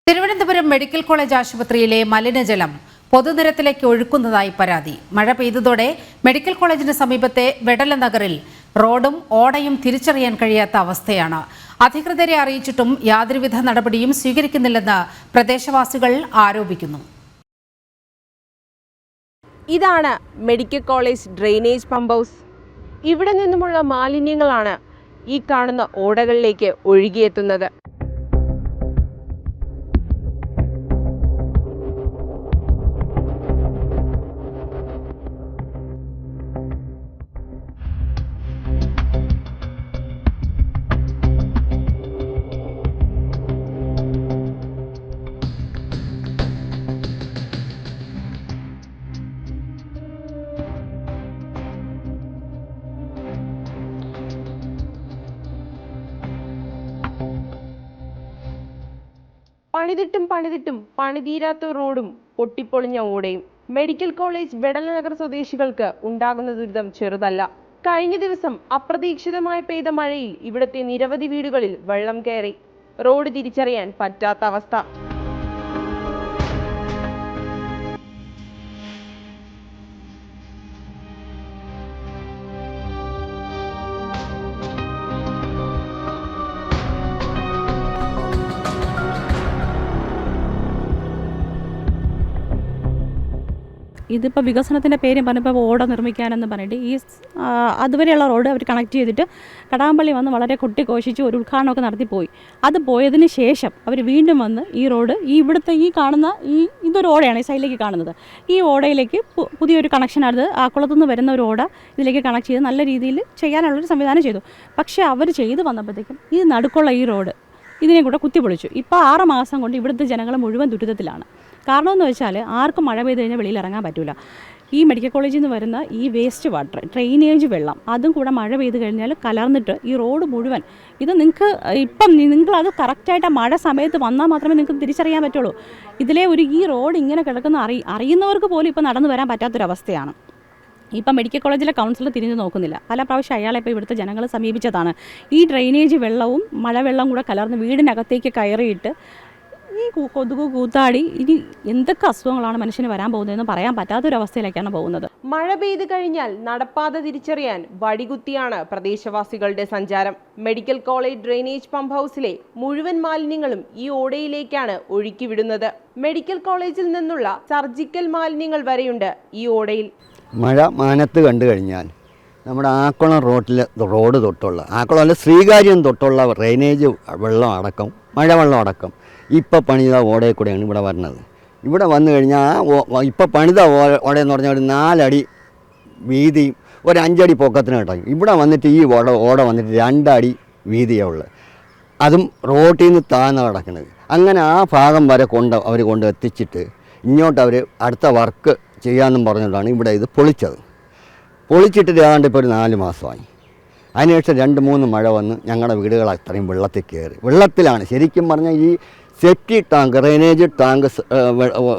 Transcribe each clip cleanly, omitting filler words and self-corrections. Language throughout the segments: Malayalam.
തിരുവനന്തപുരം മെഡിക്കൽ കോളേജ് ആശുപത്രിയിലെ മലിനജലം പൊതുനിരത്തിലേക്ക് ഒഴുക്കുന്നതായി പരാതി. മഴ പെയ്തതോടെ മെഡിക്കൽ കോളേജിന് സമീപത്തെ വെടല നഗറിൽ റോഡും ഓടയും തിരിച്ചറിയാൻ കഴിയാത്ത അവസ്ഥയാണ്. അധികൃതരെ അറിയിച്ചിട്ടും യാതൊരുവിധ നടപടിയും സ്വീകരിക്കുന്നില്ലെന്ന് പ്രദേശവാസികൾ ആരോപിക്കുന്നു. ഇതാണ് medical college drainage pump house. ഇവിടെ നിന്നുമുള്ള മാലിന്യങ്ങളാണ് ഈ കാണുന്ന ഓടകളിലേക്ക് ഒഴുകിയെത്തുന്നത്. പണിതിട്ടും പണിതീരാത്ത റോഡും പൊട്ടിപ്പൊളിഞ്ഞ ഓടയും. മെഡിക്കൽ കോളേജ് വെടല നഗർ സ്വദേശികൾക്ക് ഉണ്ടാകുന്ന ദുരിതം ചെറുതല്ല. കഴിഞ്ഞ ദിവസം അപ്രതീക്ഷിതമായി പെയ്ത മഴയിൽ ഇവിടുത്തെ നിരവധി വീടുകളിൽ വെള്ളം കയറി. റോഡ് തിരിച്ചറിയാൻ പറ്റാത്ത അവസ്ഥ. ഇതിപ്പോൾ വികസനത്തിൻ്റെ പേരും പറഞ്ഞപ്പോൾ ഓട നിർമ്മിക്കാനെന്ന് പറഞ്ഞിട്ട് അതുവരെയുള്ള റോഡ് അവർ കണക്ട് ചെയ്തിട്ട് കടാമ്പള്ളി വന്ന് വളരെ കൊട്ടിഘോഷിച്ച് ഒരു ഉദ്ഘാടനമൊക്കെ നടത്തിപ്പോയി. അത് പോയതിന് ശേഷം അവർ വീണ്ടും വന്ന് ഈ റോഡ് ഇവിടുത്തെ ഈ കാണുന്ന ഇതൊരു ഓടയാണ്, ഈ സൈഡിലേക്ക് കാണുന്നത്. ഈ ഓടയിലേക്ക് പുതിയൊരു കണക്ഷനാണ്. ആക്കുളത്തുനിന്ന് വരുന്ന ഒരു ഓട ഇതിലേക്ക് കണക്ട് ചെയ്ത് നല്ല രീതിയിൽ ചെയ്യാനുള്ളൊരു സംവിധാനം ചെയ്തു. പക്ഷേ അവർ ചെയ്ത് വന്നപ്പോഴത്തേക്കും ഈ നടുക്കുള്ള ഈ റോഡ് ഇതിനെ കൂടെ കുത്തിപ്പൊളിച്ചു. ഇപ്പോൾ 6 മാസം കൊണ്ട് ഇവിടുത്തെ ജനങ്ങൾ മുഴുവൻ ദുരിതത്തിലാണ്. കാരണമെന്ന് വെച്ചാൽ ആർക്കും മഴ പെയ്ത് കഴിഞ്ഞാൽ വെളിയിൽ ഇറങ്ങാൻ പറ്റില്ല. ഈ മെഡിക്കൽ കോളേജിൽ നിന്ന് വരുന്ന ഈ വേസ്റ്റ് വാട്ടർ, ഡ്രെയിനേജ് വെള്ളം, അതും കൂടെ മഴ പെയ്ത് കഴിഞ്ഞാൽ കലർന്നിട്ട് ഈ റോഡ് മുഴുവൻ ഇത് നിങ്ങളത് കറക്റ്റായിട്ട് മഴ സമയത്ത് വന്നാൽ മാത്രമേ നിങ്ങൾക്ക് തിരിച്ചറിയാൻ പറ്റുള്ളൂ. ഇതിലെ ഈ റോഡ് ഇങ്ങനെ കിടക്കുന്ന അറിയുന്നവർക്ക് പോലും ഇപ്പോൾ നടന്നു വരാൻ പറ്റാത്തൊരവസ്ഥയാണ്. ഇപ്പം മെഡിക്കൽ കോളേജിലെ കൗൺസിലർ തിരിഞ്ഞു നോക്കുന്നില്ല. പല പ്രാവശ്യം അയാളെ ഇപ്പോൾ ഇവിടുത്തെ ജനങ്ങൾ സമീപിച്ചതാണ്. ഈ ഡ്രെയിനേജ് വെള്ളവും മഴവെള്ളം കൂടെ കലർന്ന് വീടിനകത്തേക്ക് കയറിയിട്ട് ഈ കൊതുക് കൂത്താടി ഇനി എന്തൊക്കെ അസുഖങ്ങളാണ് മനുഷ്യന് വരാൻ പോകുന്നതെന്ന് പറയാൻ പറ്റാത്തൊരവസ്ഥയിലേക്കാണ് പോകുന്നത്. മഴ പെയ്ത് കഴിഞ്ഞാൽ നടപ്പാത തിരിച്ചറിയാൻ വടികുത്തിയാണ് പ്രദേശവാസികളുടെ സഞ്ചാരം. മെഡിക്കൽ കോളേജ് ഡ്രെയിനേജ് പമ്പ് ഹൗസിലെ മുഴുവൻ മാലിന്യങ്ങളും ഈ ഓടയിലേക്കാണ് ഒഴുക്കിവിടുന്നത്. മെഡിക്കൽ കോളേജിൽ നിന്നുള്ള സർജിക്കൽ മാലിന്യങ്ങൾ വരെയുണ്ട് ഈ ഓടയിൽ. മഴ മാനത്ത് കണ്ടു കഴിഞ്ഞാൽ നമ്മുടെ ആക്കുളം റോഡ് തൊട്ടുള്ള ആക്കുളം ശ്രീകാര്യം തൊട്ടുള്ള ഡ്രെയിനേജ് വെള്ളം അടക്കം മഴവെള്ളം അടക്കം ഇപ്പോൾ പണിത ഓടയിൽ കൂടെയാണ് ഇവിടെ വരുന്നത്. ഇവിടെ വന്നു കഴിഞ്ഞാൽ ഇപ്പോൾ പണിത ഓടയെന്ന് പറഞ്ഞാൽ ഒരു 4 അടി വീതിയും ഒരു 5 അടി പൊക്കത്തിന് കിട്ടും. ഇവിടെ വന്നിട്ട് ഈ ഓട വന്നിട്ട് 2 അടി വീതിയാണ് ഉള്ളത്. അതും റോട്ടിൽ നിന്ന് താഴ്ന്ന കിടക്കുന്നത്. അങ്ങനെ ആ ഭാഗം വരെ അവർ കൊണ്ട് എത്തിച്ചിട്ട് ഇങ്ങോട്ട് അവർ അടുത്ത വർക്ക് ചെയ്യാമെന്നും പറഞ്ഞുകൊണ്ടാണ് ഇവിടെ ഇത് പൊളിച്ചിട്ട് ഏതാണ്ട് ഇപ്പോൾ ഒരു 4 മാസമായി. അതിനുശേഷം 2-3 മഴ വന്ന് ഞങ്ങളുടെ വീടുകൾ അത്രയും വെള്ളത്തിൽ കയറി. വെള്ളത്തിലാണ് ശരിക്കും പറഞ്ഞാൽ ഈ സെപ്റ്റി ടാങ്ക്, ഡ്രെയിനേജ് ടാങ്ക്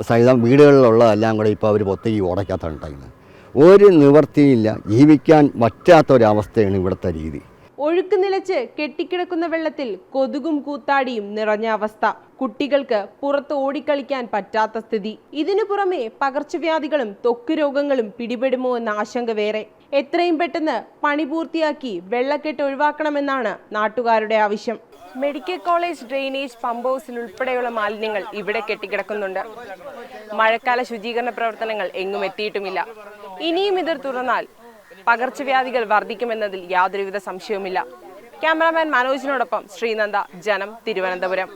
സഹിതം വീടുകളിലുള്ളതെല്ലാം കൂടെ ഇപ്പോൾ അവർ പൊത്തി ഈ ഓടയ്ക്കകത്താണ് ഉണ്ടായിരുന്നത്. ഒരു നിവൃത്തിയില്ല, ജീവിക്കാൻ പറ്റാത്തൊരവസ്ഥയാണ് ഇവിടുത്തെ രീതി. ഒഴുക്ക് നിലച്ച് കെട്ടിക്കിടക്കുന്ന വെള്ളത്തിൽ കൊതുകും കൂത്താടിയും നിറഞ്ഞ അവസ്ഥ. കുട്ടികൾക്ക് പുറത്ത് ഓടിക്കളിക്കാൻ പറ്റാത്ത സ്ഥിതി. ഇതിനു പുറമെ പകർച്ചവ്യാധികളും ത്വക്ക് രോഗങ്ങളും പിടിപെടുമോ എന്ന ആശങ്ക വേറെ. എത്രയും പെട്ടെന്ന് പണി പൂർത്തിയാക്കി വെള്ളക്കെട്ട് ഒഴിവാക്കണമെന്നാണ് നാട്ടുകാരുടെ ആവശ്യം. മെഡിക്കൽ കോളേജ് ഡ്രെയിനേജ് പമ്പ് ഹൗസിൽ ഉൾപ്പെടെയുള്ള മാലിന്യങ്ങൾ ഇവിടെ കെട്ടിക്കിടക്കുന്നുണ്ട്. മഴക്കാല ശുചീകരണ പ്രവർത്തനങ്ങൾ എങ്ങും എത്തിയിട്ടുമില്ല. ഇനിയും ഇത് തുറന്നാൽ പകർച്ചവ്യാധികൾ വർദ്ധിക്കുമെന്നതിൽ യാതൊരുവിധ സംശയവുമില്ല. ക്യാമറാമാൻ മനോജിനോടൊപ്പം ശ്രീനന്ദ, ജനം, തിരുവനന്തപുരം.